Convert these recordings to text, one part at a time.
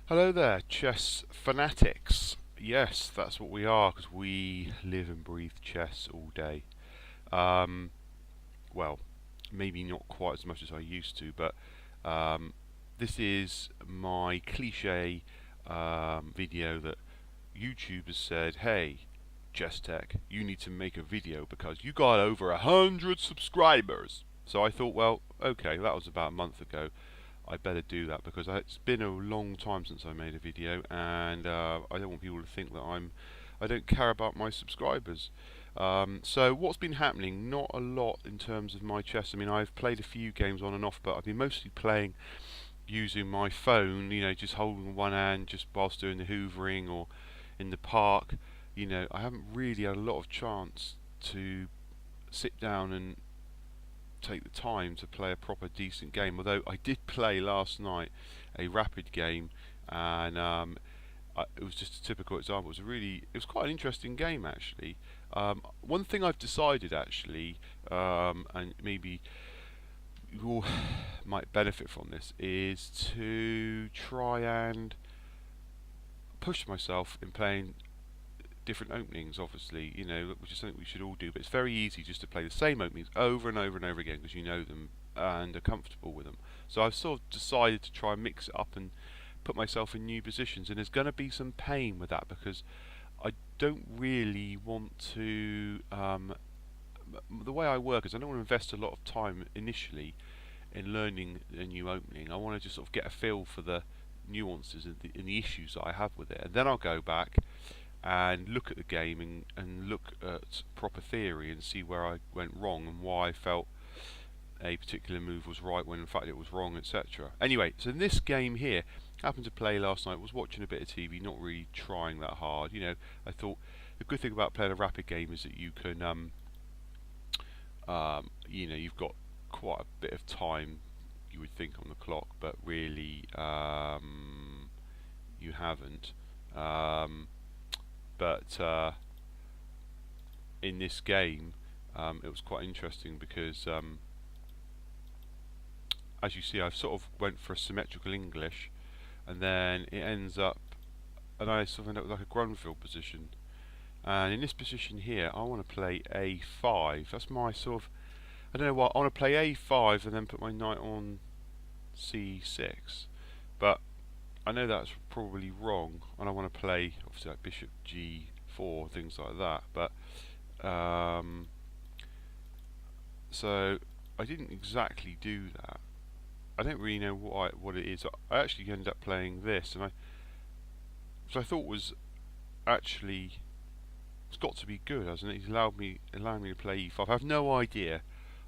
Hello there, chess fanatics. Yes, that's what we are because we live and breathe chess all day. Um, well, maybe not quite as much as I used to, but um, this is my cliche video that YouTube has said, "Hey, Chess Tech, you need to make a video because you got over 100 subscribers." So I thought, well, okay, that was about a month ago. I better do that because it's been a long time since I made a video, and I don't want people to think that I don't care about my subscribers. So what's been happening? Not a lot in terms of my chess. I mean, I've played a few games on and off, but I've been mostly playing using my phone. You know, just holding one hand just whilst doing the hoovering or in the park. You know, I haven't really had a lot of chance to sit down and take the time to play a proper decent game. Although I did play last night a rapid game, and it was just a typical example. It was quite an interesting game actually. One thing I've decided actually, and maybe you all might benefit from this, is to try and push myself in playing different openings, obviously, you know, which is something we should all do. But it's very easy just to play the same openings over and over and over again because you know them and are comfortable with them. So I've sort of decided to try and mix it up and put myself in new positions, and there's going to be some pain with that because I don't really want to. The way I work is I don't want to invest a lot of time initially in learning a new opening. I want to just sort of get a feel for the nuances and the issues that I have with it, and then I'll go back and look at the game and look at proper theory and see where I went wrong and why I felt a particular move was right when in fact it was wrong, etc. Anyway, so in this game here, happened to play last night, was watching a bit of TV, not really trying that hard. You know, I thought the good thing about playing a rapid game is that you can, you know, you've got quite a bit of time, you would think, on the clock, but really you haven't. But in this game, it was quite interesting because, as you see, I've sort of went for a symmetrical English, and then it ends up, and I sort of end up with like a Grunfeld position. And in this position here, I want to play a5. That's my sort of, I don't know what, I want to play a5 and then put my knight on c6. But I know that's probably wrong, and I want to play obviously like bishop g4, things like that. But so I didn't exactly do that. I don't really know what it is. I actually ended up playing this, and which I thought was actually, it's got to be good, hasn't it? He's allowed me to play e5. I have no idea.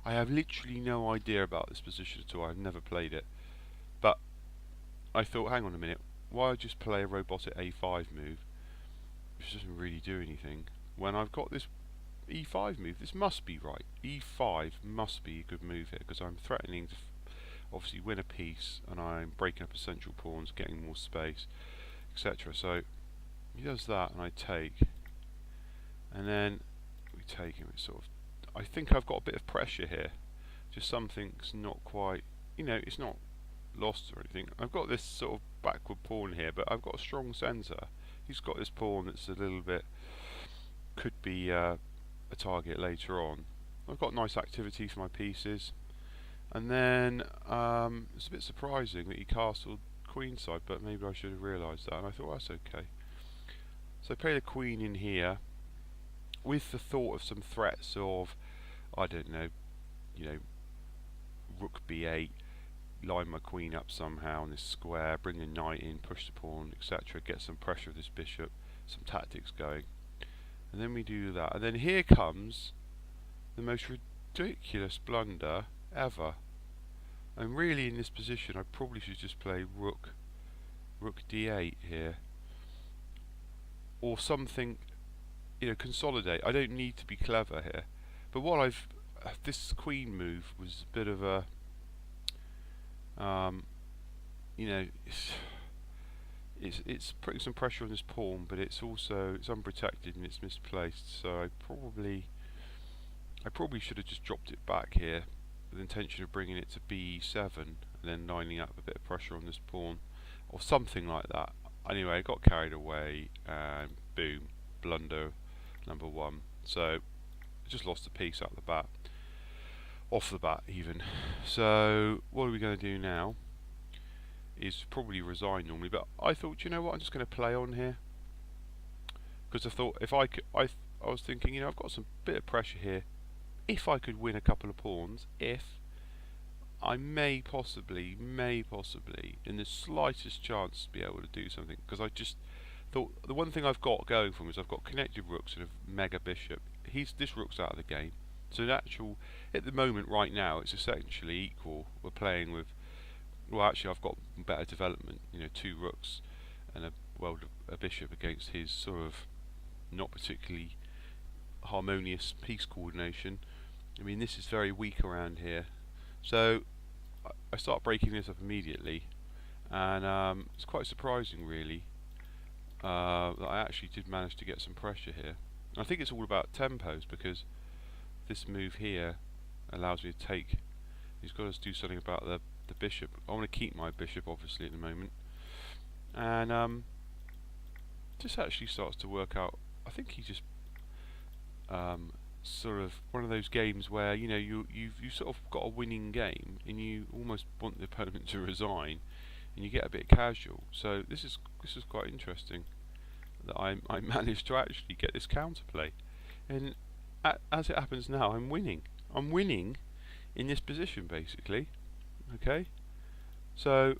I have literally no idea about this position at all. I've never played it. But I thought, hang on a minute, why just play a robotic a5 move, which doesn't really do anything, when I've got this e5 move? This must be right. e5 must be a good move here, because I'm threatening to obviously win a piece, and I'm breaking up essential pawns, getting more space, etc. So he does that, and I take, and then we take him. It's sort of, I think I've got a bit of pressure here. Just something's not quite, you know, it's not lost or anything. I've got this sort of backward pawn here, but I've got a strong centre. He's got this pawn that's a little bit, could be a target later on. I've got nice activity for my pieces, and then it's a bit surprising that he castled queenside, but maybe I should have realised that, and I thought that's okay. So I play the queen in here with the thought of some threats of, I don't know, you know, rook b8, line my queen up somehow on this square, bring the knight in, push the pawn, etc. Get some pressure of this bishop, some tactics going. And then we do that. And then here comes the most ridiculous blunder ever. And really in this position I probably should just play rook d8 here. Or something, you know, consolidate. I don't need to be clever here. But what this queen move was a bit of a, you know, it's putting some pressure on this pawn, but it's also, it's unprotected and it's misplaced. So I probably should have just dropped it back here with the intention of bringing it to b7 and then lining up a bit of pressure on this pawn. or something like that. Anyway, I got carried away, and boom, blunder number one. So I just lost a piece out the bat, off the bat even. So what are we going to do now? Is probably resign normally, but I thought, you know what, I'm just going to play on here, because I thought if I could, I was thinking, you know, I've got some bit of pressure here. If I could win a couple of pawns, if I may possibly, in the slightest chance, be able to do something, because I just thought the one thing I've got going for me is I've got connected rooks and a mega bishop. This rook's out of the game, so at the moment right now it's essentially equal. We're playing with, well, actually I've got better development, you know, 2 rooks and a bishop against his sort of not particularly harmonious piece coordination. I mean, this is very weak around here. So I start breaking this up immediately, and it's quite surprising really that I actually did manage to get some pressure here. And I think it's all about tempos, because this move here allows me to take, he's got to do something about the bishop. I want to keep my bishop obviously at the moment, and this actually starts to work out. I think he just sort of one of those games where, you know, you've sort of got a winning game and you almost want the opponent to resign, and you get a bit casual. So this is quite interesting that I managed to actually get this counterplay, and as it happens now, I'm winning in this position basically. Okay, so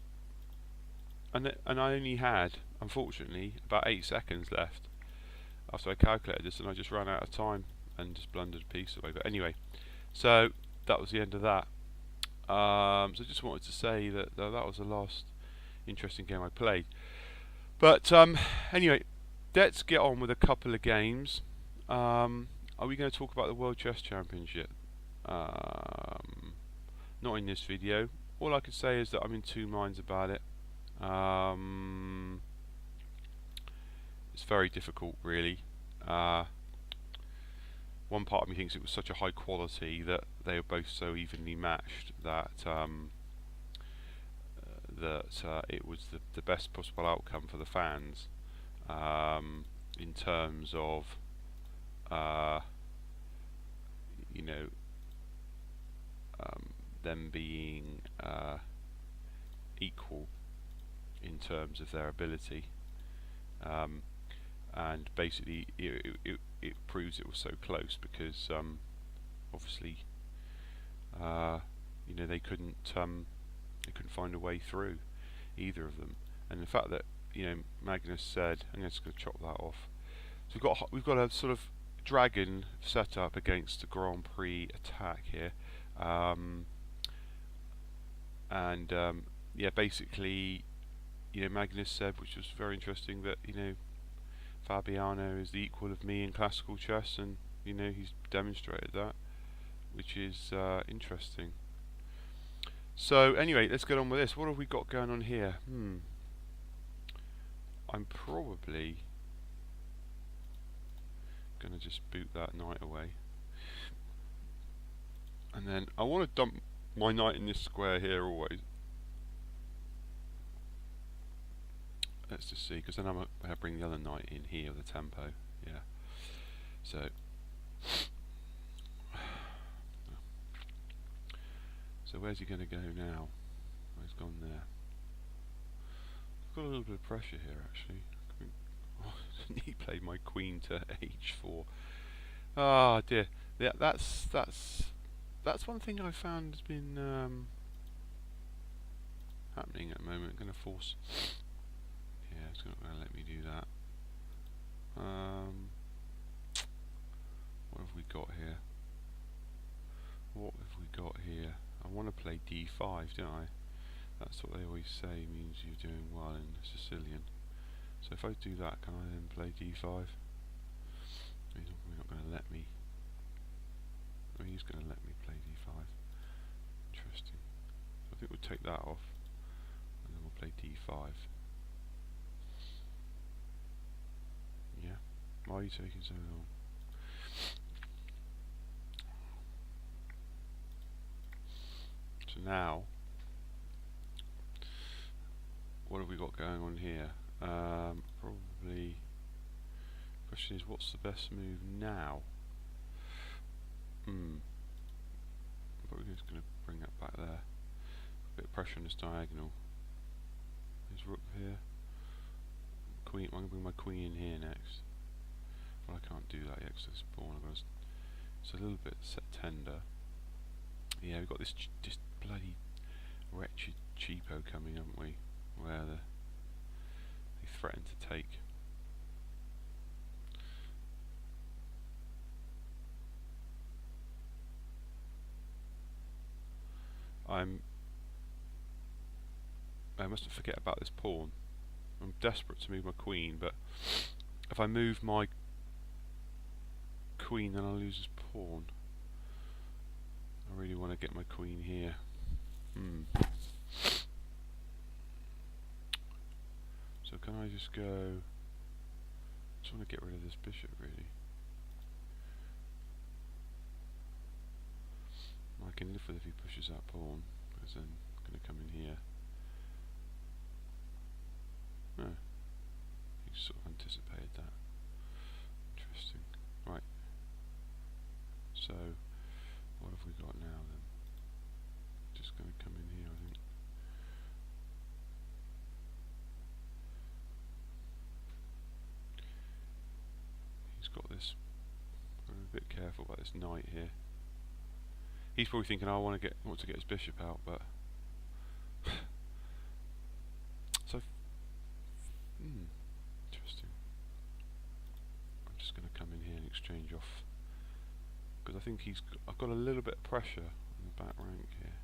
and I only had, unfortunately, about 8 seconds left after I calculated this, and I just ran out of time and just blundered a piece away. But anyway, so that was the end of that. So I just wanted to say that that was the last interesting game I played. But anyway, let's get on with a couple of games. Are we going to talk about the World Chess Championship? Not in this video. All I can say is that I'm in 2 minds about it. It's very difficult, really. One part of me thinks it was such a high quality that they were both so evenly matched that it was the best possible outcome for the fans, in terms of you know, them being equal in terms of their ability, and basically it proves it was so close, because obviously you know, they couldn't find a way through, either of them. And the fact that, you know, Magnus said, I'm just going to chop that off. So we've got a sort of dragon set up against a Grand Prix attack here, and yeah, basically, you know, Magnus said, which was very interesting, that, you know, Fabiano is the equal of me in classical chess, and, you know, he's demonstrated that, which is interesting. So anyway, let's get on with this. What have we got going on here? I'm probably going to just boot that knight away, and then I want to dump my knight in this square here always. Let's just see, because then I'm going to bring the other knight in here with the tempo. Yeah. So where's he going to go now? Oh, he's gone there. I've got a little bit of pressure here, actually. Oh, he played my queen to h4. Ah, dear. Yeah, that's one thing I found has been happening at the moment. I'm going to force. Yeah, it's not going to let me do that. What have we got here? What have we got here? I want to play d5, don't I? That's what they always say means you're doing well in Sicilian. So if I do that, can I then play d5? He's not going to let me. Oh, he's going to let me play d5. Interesting. So I think we'll take that off, and then we'll play d5. Yeah. Why are you taking so long? So now what have we got going on here? Probably. Question is, what's the best move now? But we're just going to bring that back there. A bit of pressure on this diagonal. There's rook here. Queen. I'm going to bring my queen in here next. Well, I can't do that yet because it's pawn. It's a little bit set tender. Yeah, we've got this bloody wretched cheapo coming, haven't we? Where they threaten to take. I mustn't forget about this pawn. I'm desperate to move my queen, but if I move my queen, then I'll lose this pawn. I really want to get my queen here. So can I just go? I just want to get rid of this bishop, really. I can live with if he pushes that pawn, because then I'm going to come in here. No, he sort of anticipated that. Interesting. Right. So, what have we got now then? Just going to come in here, I think. He's got this. I'm a bit careful about this knight here. He's probably thinking, I want to get his bishop out, but so interesting. I'm just going to come in here and exchange off because I think I've got a little bit of pressure on the back rank here.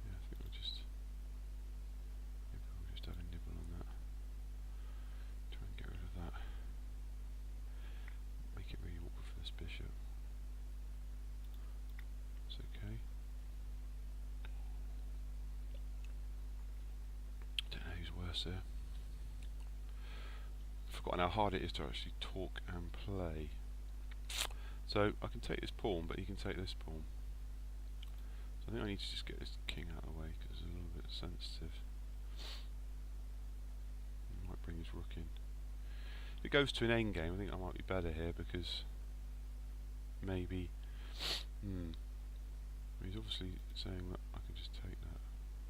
Yeah, I think maybe we'll just have a nibble on that. Try and get rid of that. Make it really awkward for this bishop. It's okay. Don't know who's worse there. I've forgotten how hard it is to actually talk and play. So I can take this pawn, but he can take this pawn. So I think I need to just get this king out of the way because it's a little bit sensitive. I might bring his rook in. If it goes to an endgame, I think I might be better here because maybe. He's obviously saying that I can just take that.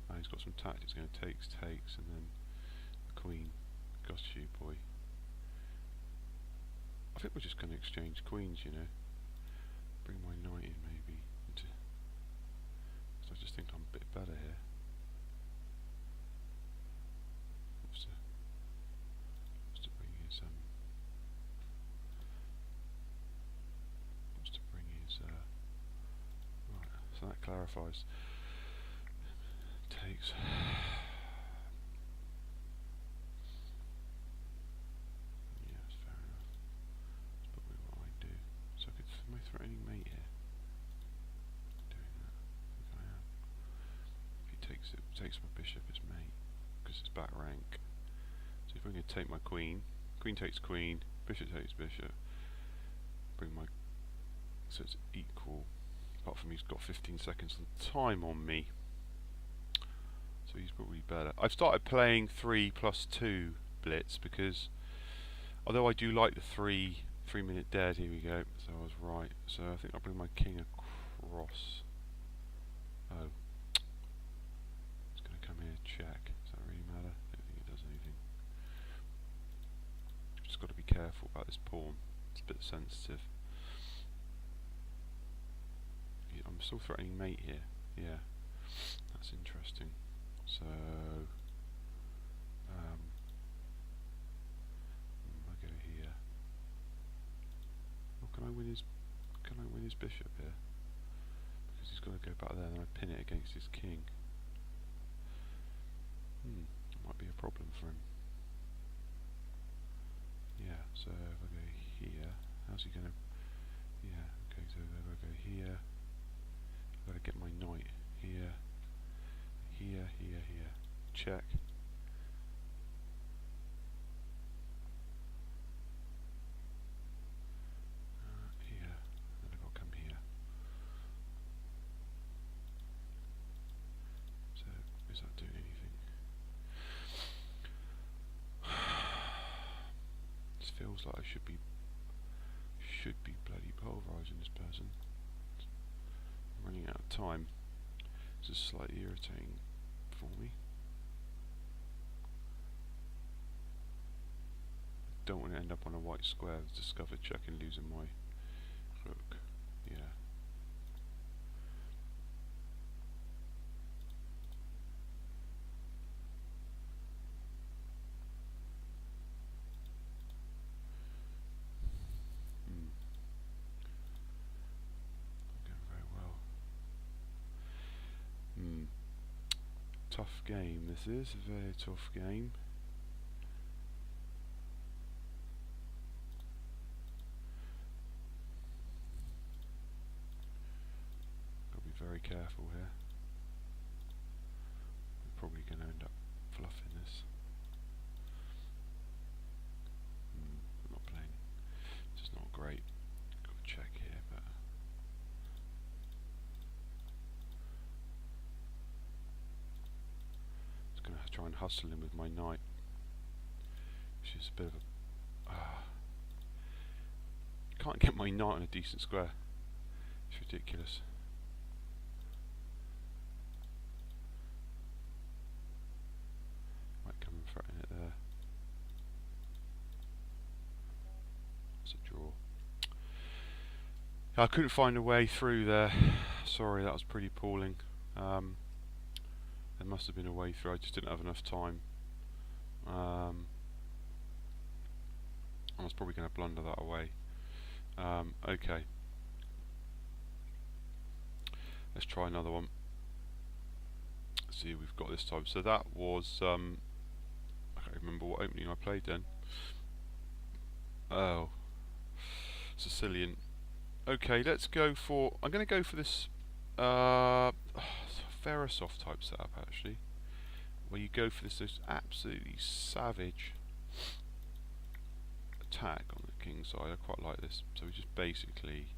Oh, he's got some tactics. Going to takes, and then the queen. Gosh, you boy. I think we're just going to exchange queens, you know. Bring my knight in maybe. So I just think I'm a bit better here. What's to bring his right, so that clarifies. Takes. Yes, fair enough. That's probably what I do. So I could am I threatening mate here? Doing that. I think I am. If he takes my bishop, it's mate. Because it's back rank. So if I'm going to take my queen, queen takes queen, bishop takes bishop, bring my, so it's equal, apart from he's got 15 seconds of time on me, so he's probably better. I've started playing 3+2 Blitz because although I do like the 3-minute dead, here we go, so I was right, so I think I'll bring my king across. Oh, it's going to come here, check. Does that really matter? I don't think it does anything. Just got to be careful about this pawn, it's a bit sensitive. I'm still threatening mate here, yeah, that's interesting. So, I go here. Oh, can I win his bishop here? Because he's got to go back there, and I pin it against his king. That might be a problem for him. Yeah, so if I go here, how's he going to? Yeah, okay, so if I go here, I've got to get my knight here, here, check. Here, then I've got to feels like I should be bloody pulverising this person. I'm running out of time. This is slightly irritating for me. Don't want to end up on a white square with discovered check and losing my rook. Yeah. Not going very well. Tough game this is, a very tough game. Very careful here. We're probably going to end up fluffing this. I'm not playing. This is not great. Got to check here, but just going to try and hustle him with my knight, which is a bit of a. Can't get my knight on a decent square. It's ridiculous. Threaten it there. It's a draw. I couldn't find a way through there. Sorry, that was pretty appalling. There must have been a way through. I just didn't have enough time. I was probably going to blunder that away. Okay. Let's try another one. Let's see what we've got this time. So that was I can't remember what opening I played then. Oh, Sicilian. Okay, let's go for. I'm going to go for this Ferrosoft type setup actually, where you go for this absolutely savage attack on the king side. I quite like this. So we just basically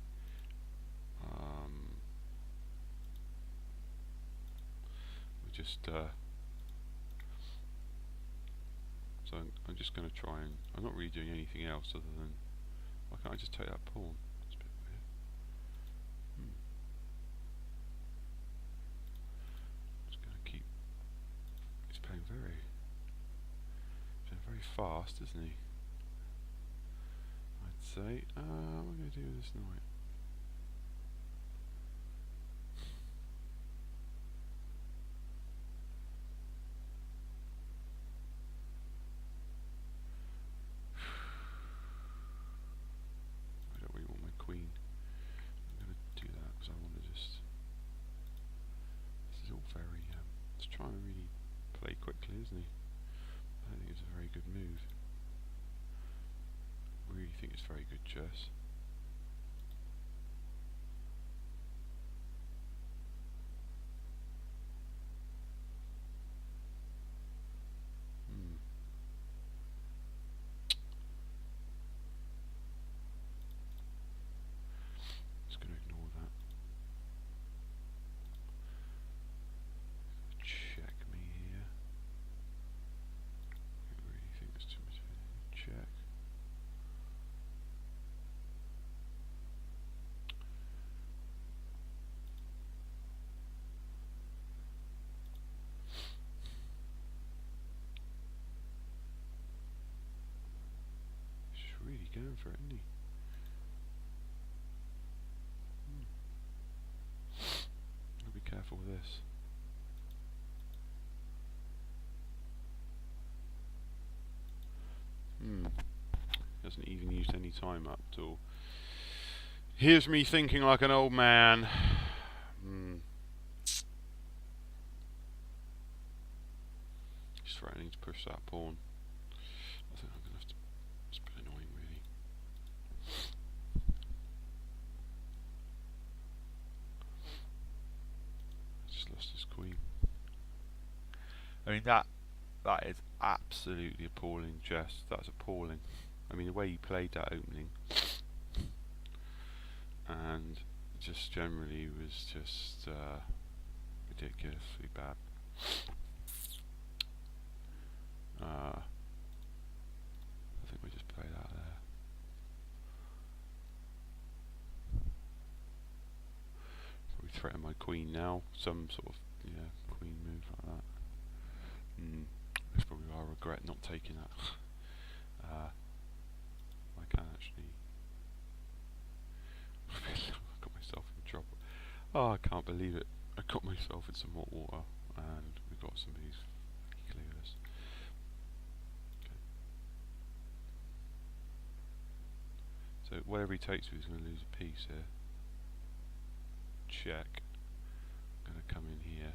so I'm just going to try and I'm not really doing anything else other than why can't I just take that pawn? It's a bit weird. Just going to keep. He's playing very fast, isn't he? I'd say. What am I going to do with this knight? Queen. I'm going to do that because I want to just. This is all very. He's trying to really play quickly, isn't he? I don't think it's a very good move. I really think it's very good chess. Really going for it, isn't he? I'll be careful with this. Hasn't even used any time up at all. Here's me thinking like an old man. Just threatening to push that pawn. I think I'm going to have to. It's a bit annoying, really. Just lost his queen. I mean that is absolutely appalling chess. That's appalling. I mean the way he played that opening, and just generally was just ridiculously bad. I think we just played out there. threaten my queen now. Some sort of queen move like that. That's probably why I regret not taking that. I can actually. I got myself in trouble. Oh, I can't believe it. I got myself in some hot water, and we got some of these clueless. Okay. So wherever he takes me, he's going to lose a piece here. Check. I'm going to come in here.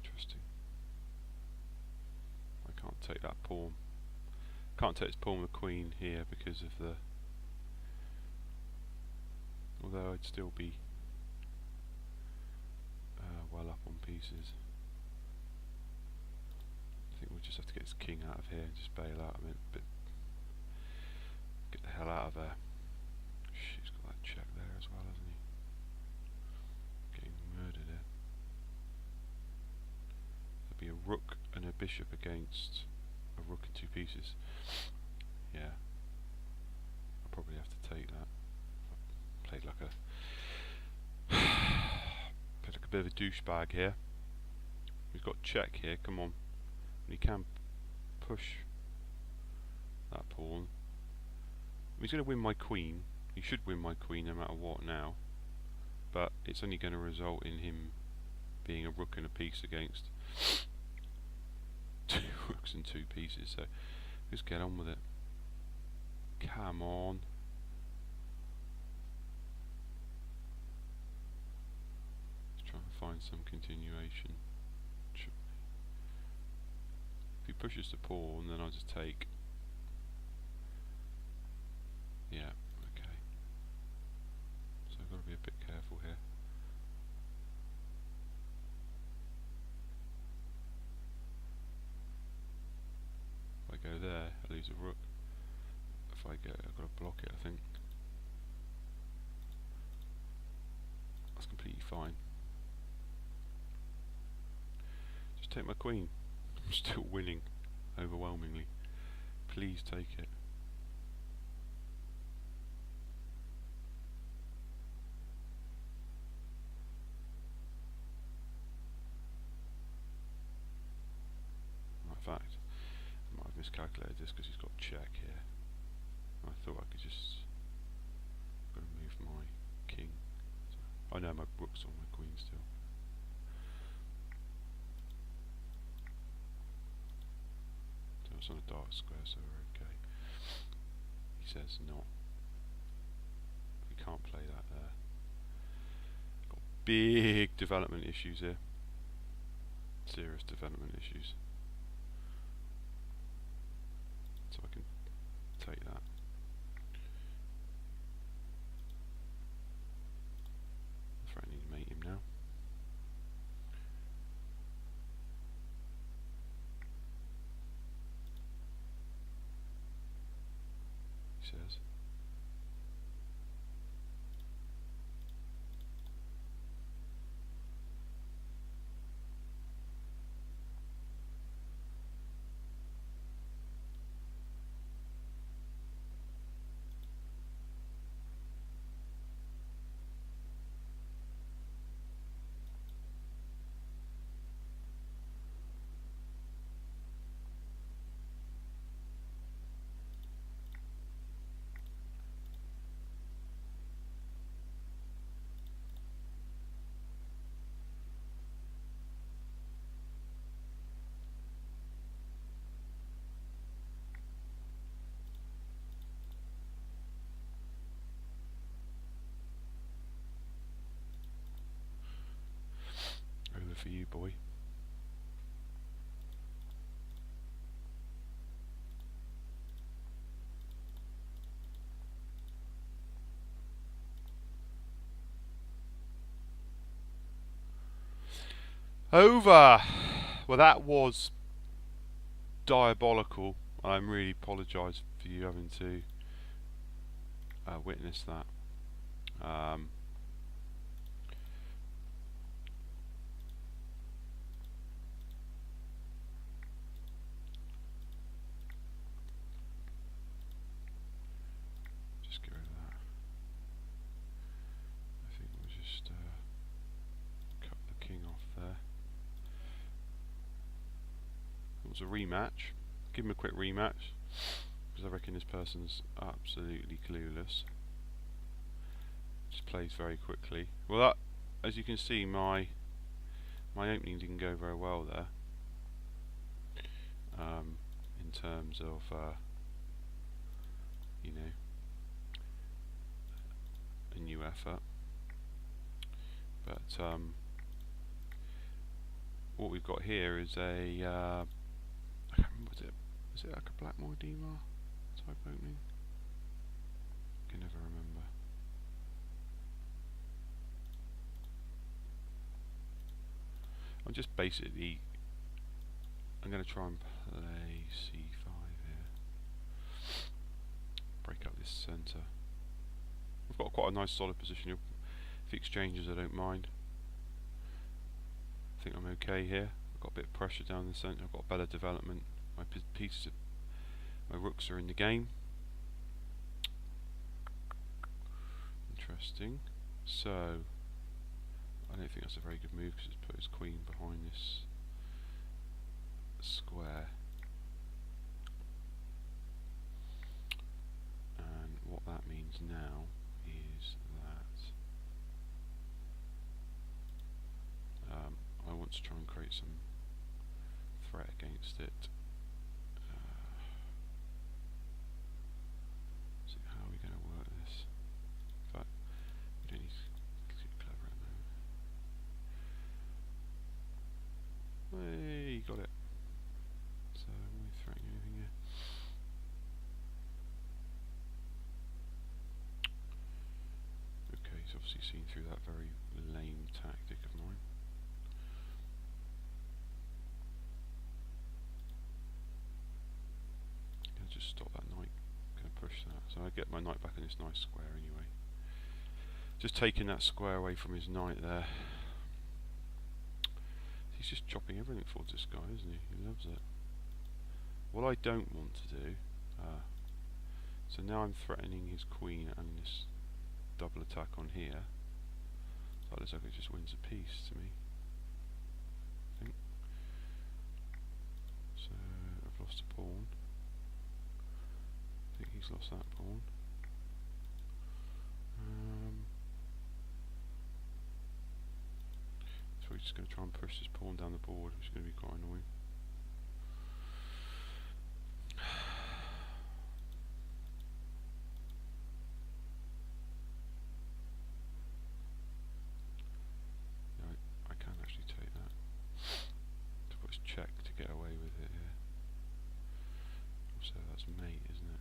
Interesting. I can't take that pawn. Can't take this pawn with the queen here because of the. Although I'd still be well up on pieces. I think we'll just have to get this king out of here and just bail out a bit. Get the hell out of there. He's got that check there as well, hasn't he? Getting murdered here. There'll be a rook and a bishop against a rook and two pieces. Yeah. I'll probably have to take that. I played like a bit of a douchebag here. We've got check here, come on. We can push that pawn. He's going to win my queen. He should win my queen no matter what now. But it's only going to result in him being a rook and a piece against two rooks and two pieces. So just get on with it. Come on. Trying to find some continuation. If he pushes the pawn, then I'll just take. Yeah, okay. So I've got to be a bit careful here. If I go there, I lose a rook. If I go, I've got to block it, I think. That's completely fine. Just take my queen. I'm still winning, overwhelmingly. Please take it. In fact, I might have miscalculated this because he's got check here. I thought I could just got to move my king. So, I know my rook's on my queen still. So it's on a dark square, so we're okay. He says not. We can't play that there. Got big development issues here. Serious development issues. So I can take that. Threatening to mate him now. He says. Over for you, boy. Over! Well, that was diabolical. I'm really apologise for you having to witness that. Just get rid of that. I think we'll just cut the king off there. It was a rematch. Give him a quick rematch, because I reckon this person's absolutely clueless. Just plays very quickly. Well, that, as you can see, my opening didn't go very well there. In terms of you know, a new effort. But what we've got here is a I can't remember, was it like a Blackmore Demar type opening? I can never remember. I'm just basically, I'm going to try and play c5 here. Break up this centre. I've got quite a nice solid position here. If he exchanges, I don't mind. I think I'm okay here. I've got a bit of pressure down the centre. I've got better development. My pieces, my rooks are in the game. Interesting. So I don't think that's a very good move, because it's put his queen behind this square. And what that means now is that I want to try and create some threat against it. So how are we going to work this? In fact, we don't need to get clever at the moment. Hey, got it. So am I threatening anything here? Okay, he's obviously seen through that very lame tactic of mine. Gonna just stop that knight. Gonna push that. So I get my knight back in this nice square anyway. Just taking that square away from his knight there. He's just chopping everything towards this guy, isn't he? He loves it. What I don't want to do, so now I'm threatening his queen and this double attack on here. That looks like it just wins a piece to me, I think. So I've lost a pawn. I think he's lost that pawn. So we're just going to try and push this pawn down the board, which is going to be quite annoying. I can actually take that. To put his check to get away with it here. Also, that's mate, isn't it?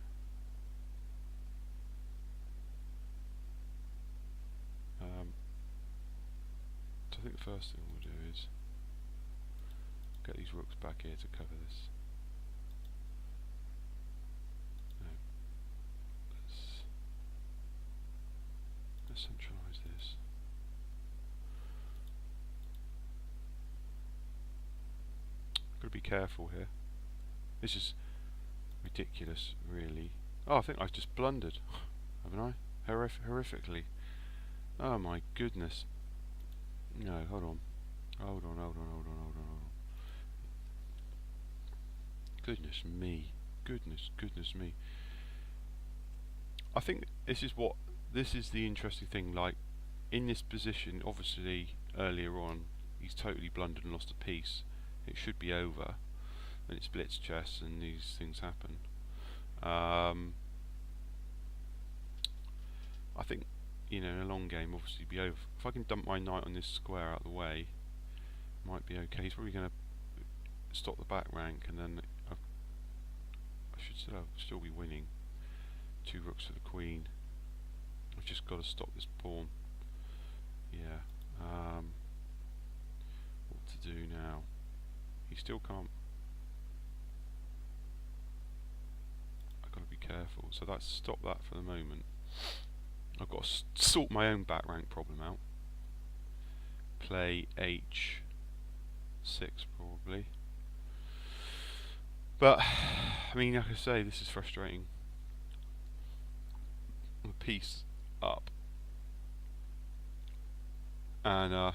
So I think the first thing we'll do is get these rooks back here to cover this. No. Let's centralise this. Got to be careful here. This is ridiculous, really. Oh, I think I've just blundered, haven't I? Horrifically. Oh my goodness. No, hold on. Hold on. Goodness me. Goodness me. I think this is the interesting thing, like, in this position, obviously, earlier on, he's totally blundered and lost a piece. It should be over, and it's blitz chess, and these things happen. I think, you know, in a long game, obviously be over. If I can dump my knight on this square out of the way, might be okay. He's probably going to stop the back rank, and then I should still be winning. 2 rooks for the queen. I've just got to stop this pawn. Yeah. What to do now? He still can't. so that's stopped that for the moment. I've got to sort my own back rank problem out. Play h6 probably. But, I mean, like I say, this is frustrating. I'm a piece up. And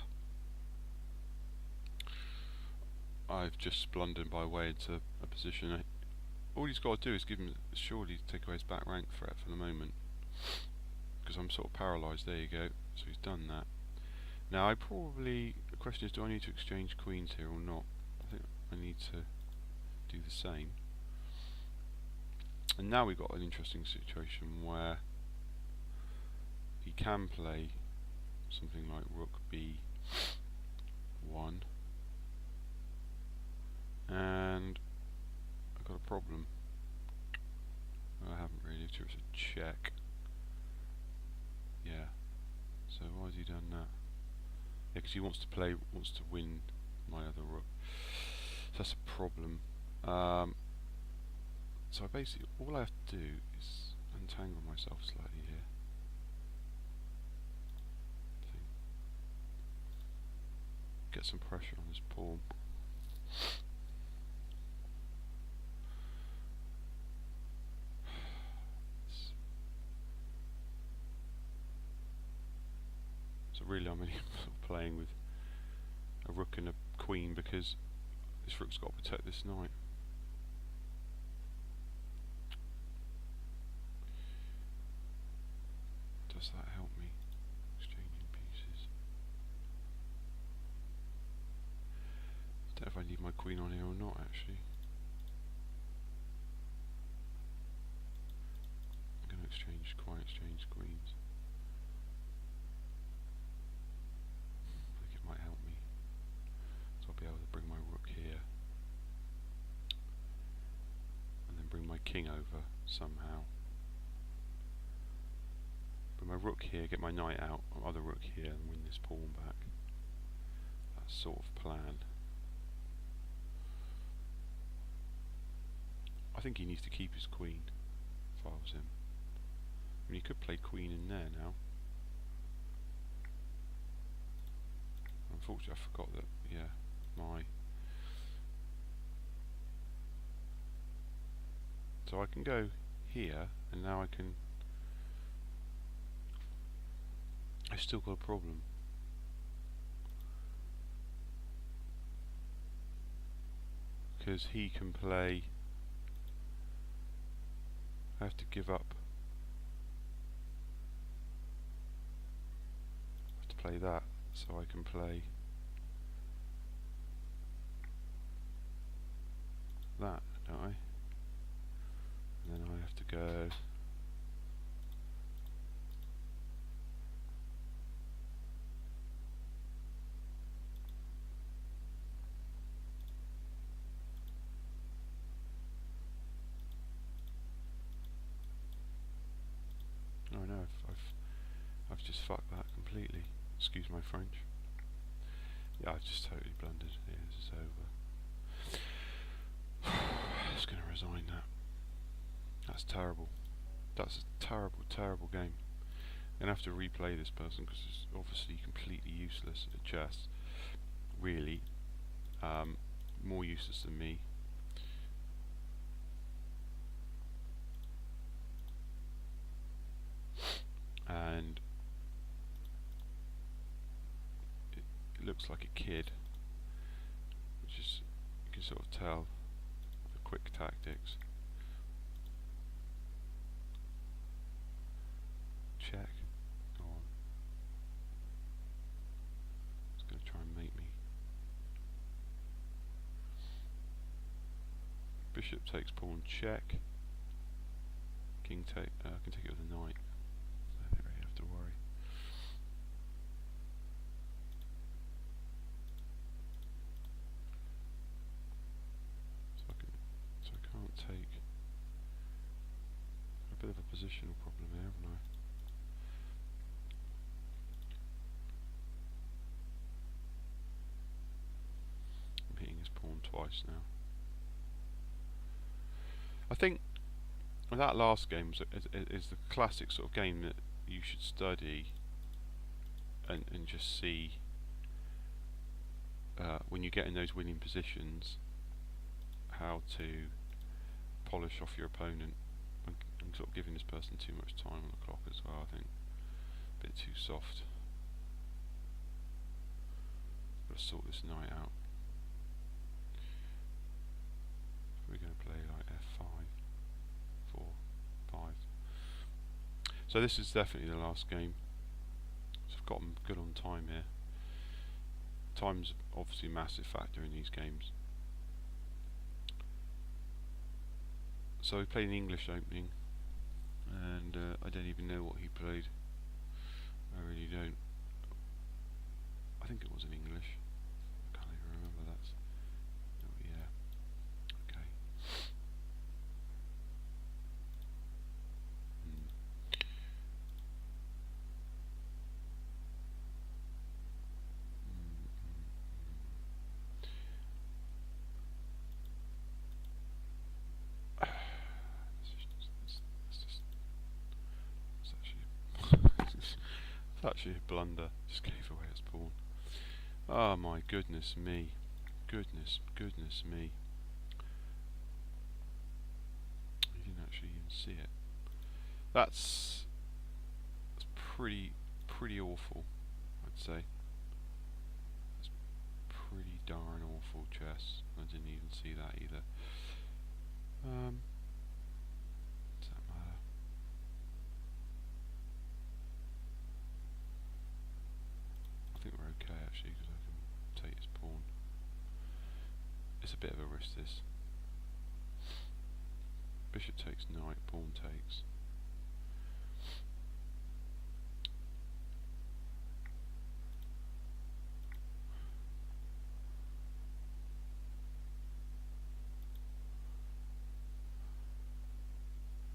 I've just blundered my way into a position. All he's got to do is give him, surely take away his back rank threat for the moment. Because I'm sort of paralysed, there you go. So he's done that. Now the question is, do I need to exchange queens here or not? I think I need to do the same. And now we've got an interesting situation where he can play something like rook b1, and I've got a problem. I haven't really, it's a check. Yeah, so why has he done that? Yeah, because he wants to win my other rook. So that's a problem. So basically, all I have to do is untangle myself slightly here. Get some pressure on this pawn. So really, I'm only playing with a rook and a queen because this rook's got to protect this knight. Does that help me? Exchanging pieces. I don't know if I need my queen on here or not, actually. I'm going to exchange queens. I think it might help me. So I'll be able to bring my rook here. And then bring my king over somehow. Bring my rook here, get my knight out, other rook here, and win this pawn back. That sort of plan. I think he needs to keep his queen, if I was him. I mean, he could play queen in there now. Unfortunately, I forgot that, yeah, so I can go here, and now I've still got a problem. Because he can play, I have to give up. I have to play that, so I can play that, don't I? And then I have to go oh no, I've just fucked that completely. Excuse my French. Yeah, I've just totally blundered. Yeah, this is over. Just going to resign that. That's terrible. That's a terrible, terrible game. I'm going to have to replay this person because it's obviously completely useless at chess. Really. More useless than me. And it looks like a kid, which is, you can sort of tell the quick tactics. Check. Go on. It's going to try and mate me. Bishop takes pawn, check. King take. I can take it with a knight. I don't really have to worry. So I can't take. A bit of a positional problem here, haven't I? I'm hitting his pawn twice now. I think And that last game is the classic sort of game that you should study and just see when you get in those winning positions how to polish off your opponent. I'm sort of giving this person too much time on the clock as well, I think. A bit too soft. Gotta sort this knight out. We're going to play like f5, 4, 5. So this is definitely the last game. So I've got them good on time here. Time's obviously a massive factor in these games. So we played an English opening, and I don't even know what he played. I really don't. I think it was in English. I can't even remember that. Oh yeah. Okay. It's actually a blunder. Just gave away his pawn. Oh my goodness me. Goodness me. You didn't actually even see it. That's pretty awful, I'd say. That's pretty darn awful chess. I didn't even see that either. Does that matter? I think we're okay actually, because I can take his pawn. It's a bit of a risk, this. Bishop takes knight, pawn takes.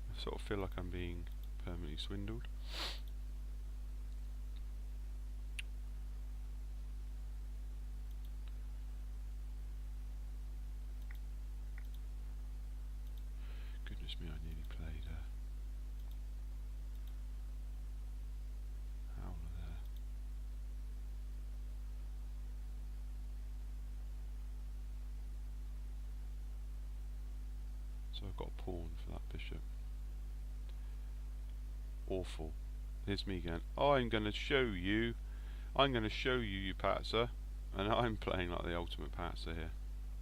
I sort of feel like I'm being permanently swindled. Goodness me, I nearly played howler there. So I've got a pawn for that bishop. Awful. Here's me going, I'm going to show you, you patzer. And I'm playing like the ultimate patzer here.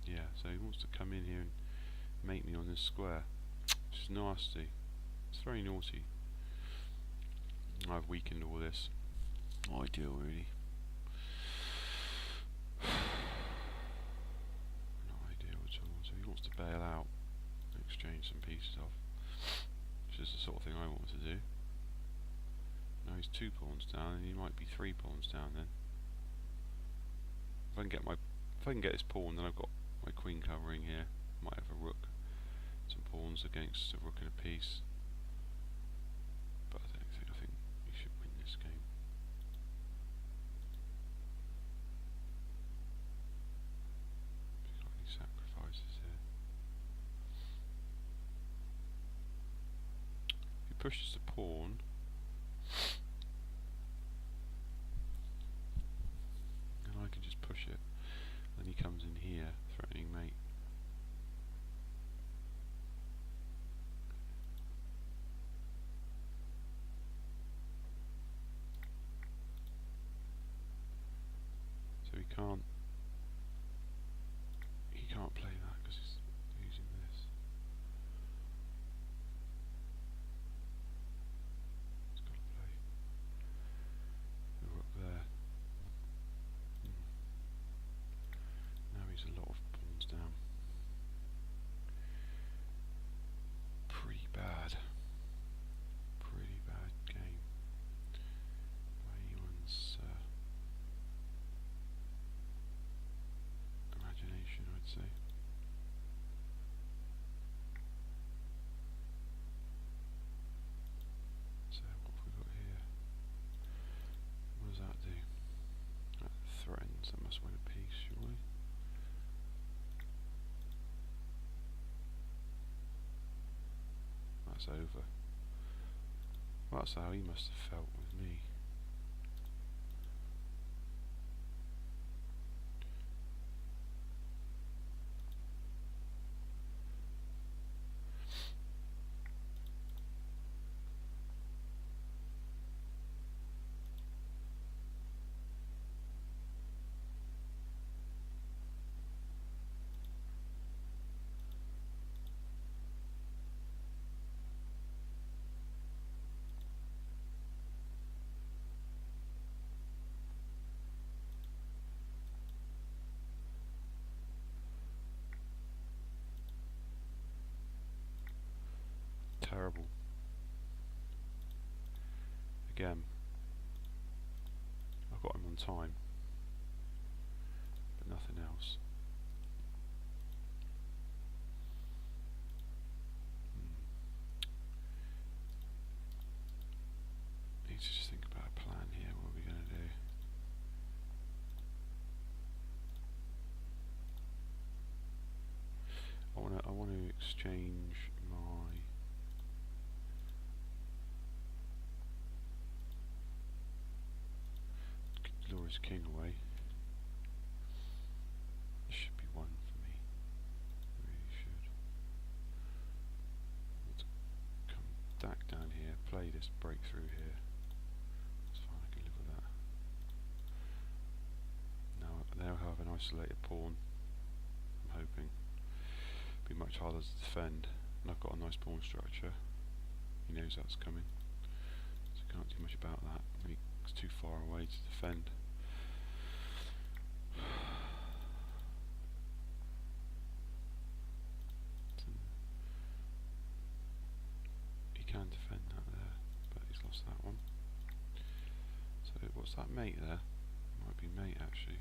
Yeah, so he wants to come in here and make me on this square. Which is nasty. It's very naughty. I've weakened all this. Ideal, really. Not ideal at all. So he wants to bail out, exchange some pieces off, which is the sort of thing I want to do. Now he's 2 pawns down, and he might be 3 pawns down then. If I can get this pawn, then I've got my queen covering here. Might have a rook, some pawns against a rook and a piece. But I think we should win this game. Got any sacrifices here? If he pushes the pawn, and I can just push it, then he comes in here, threatening mate. So he can't play that because he's using this. He's got to play the rook there. Now he's a lot of pawns down. Pretty bad game. By anyone's that's over. Well, that's how he must have felt with me. Terrible. Again, I got him on time, but nothing else. Need to just think about a plan here. What are we going to do? I want to exchange my lure his king away. This should be one for me. Really should. Let's come back down here, play this breakthrough here. That's fine, I can live with that. Now they'll have an isolated pawn. I'm hoping. Be much harder to defend, and I've got a nice pawn structure. He knows that's coming, so I can't do much about that. It's too far away to defend. He can defend that there, but he's lost that one. So what's that mate there? Might be mate actually.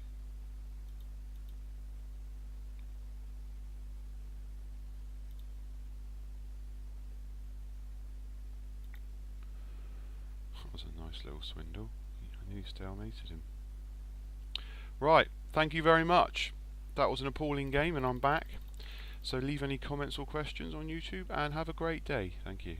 That was a nice little swindle. I nearly stalemated him. Right, thank you very much. That was an appalling game and I'm back. So leave any comments or questions on YouTube and have a great day. Thank you.